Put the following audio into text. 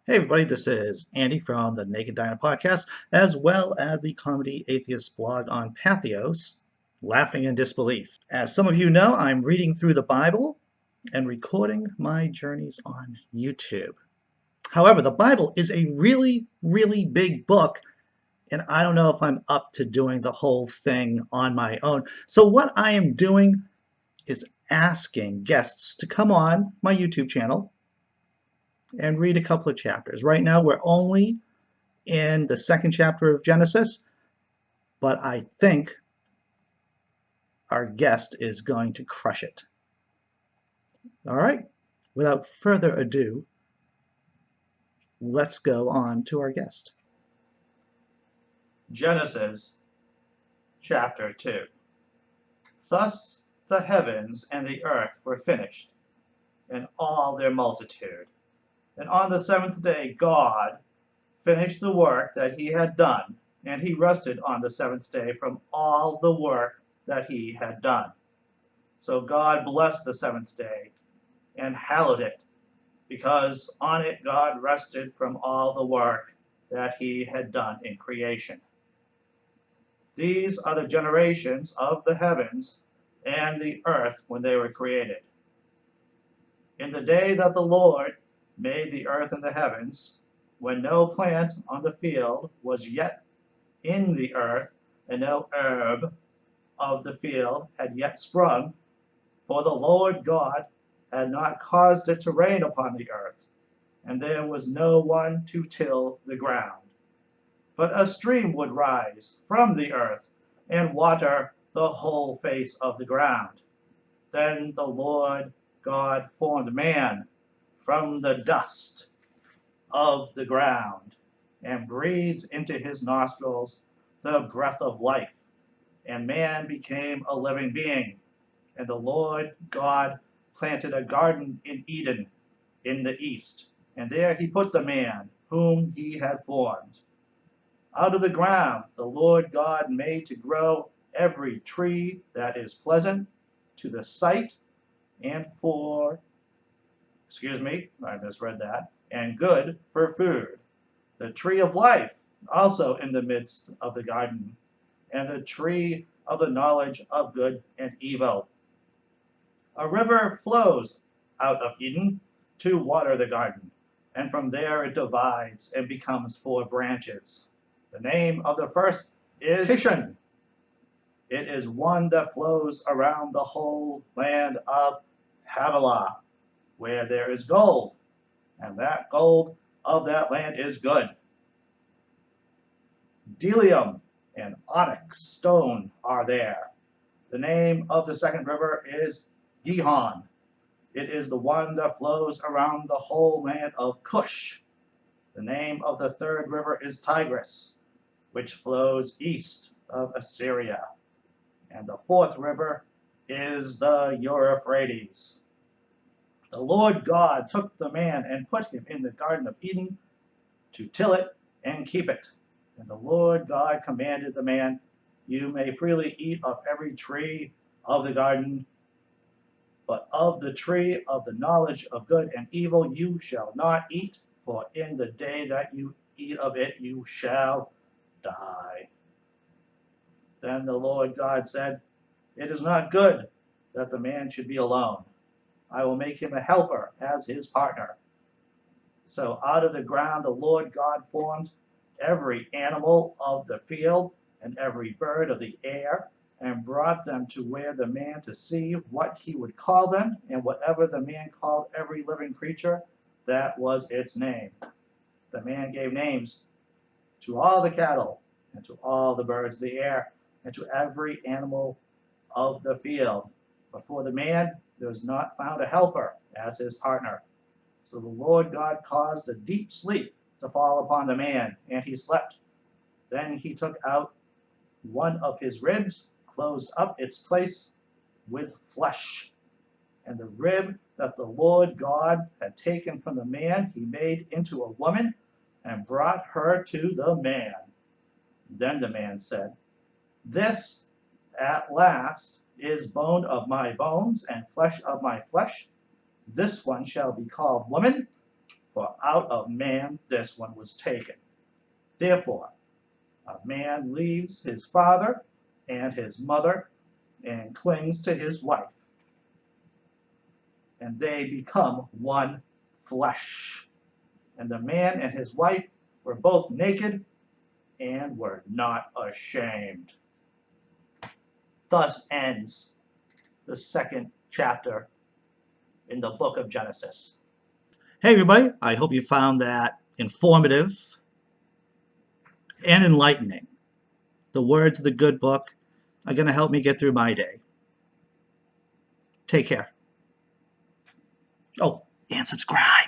Hey everybody, this is Andy from the Naked Diner podcast, as well as the Comedy Atheist blog on Pathos, Laughing in Disbelief. As some of you know, I'm reading through the Bible and recording my journeys on YouTube. However, the Bible is a really, really big book, and I don't know if I'm up to doing the whole thing on my own. So what I am doing is asking guests to come on my YouTube channel and read a couple of chapters. Right now, we're only in the second chapter of Genesis, but I think our guest is going to crush it. All right, without further ado, let's go on to our guest. Genesis chapter 2. Thus the heavens and the earth were finished, and all their multitude. And on the seventh day God finished the work that he had done, and he rested on the seventh day from all the work that he had done. So God blessed the seventh day and hallowed it, because on it God rested from all the work that he had done in creation. These are the generations of the heavens and the earth when they were created. In the day that the Lord made the earth and the heavens, when no plant on the field was yet in the earth, and no herb of the field had yet sprung, for the Lord God had not caused it to rain upon the earth, and there was no one to till the ground. But a stream would rise from the earth and water the whole face of the ground. Then the Lord God formed man from the dust of the ground, and breathed into his nostrils the breath of life, and man became a living being. And the Lord God planted a garden in Eden in the east, and there he put the man whom he had formed. Out of the ground the Lord God made to grow every tree that is pleasant to the sight and I misread that, and good for food. The tree of life also in the midst of the garden, and the tree of the knowledge of good and evil. A river flows out of Eden to water the garden, and from there it divides and becomes 4 branches. The name of the first is Kishon. It is one that flows around the whole land of Havilah, where there is gold, and that gold of that land is good. Bdellium and onyx stone are there. The name of the second river is Gihon. It is the one that flows around the whole land of Cush. The name of the third river is Tigris, which flows east of Assyria. And the fourth river is the Euphrates. The Lord God took the man and put him in the Garden of Eden to till it and keep it. And the Lord God commanded the man, "You may freely eat of every tree of the garden, but of the tree of the knowledge of good and evil you shall not eat, for in the day that you eat of it you shall die." Then the Lord God said, "It is not good that the man should be alone. I will make him a helper as his partner." So out of the ground the Lord God formed every animal of the field and every bird of the air, and brought them to where the man to see what he would call them, and whatever the man called every living creature, that was its name. The man gave names to all the cattle, and to all the birds of the air, and to every animal of the field. But for the man there was not found a helper as his partner. So the Lord God caused a deep sleep to fall upon the man, and he slept. Then he took out one of his ribs, closed up its place with flesh. And the rib that the Lord God had taken from the man he made into a woman, and brought her to the man. Then the man said, "This at last is bone of my bones and flesh of my flesh. This one shall be called woman, for out of man this one was taken. Therefore, a man leaves his father and his mother and clings to his wife, and they become one flesh. And the man and his wife were both naked and were not ashamed. Thus ends the second chapter in the book of Genesis. Hey everybody, I hope you found that informative and enlightening. The words of the good book are going to help me get through my day. Take care. Oh, and subscribe.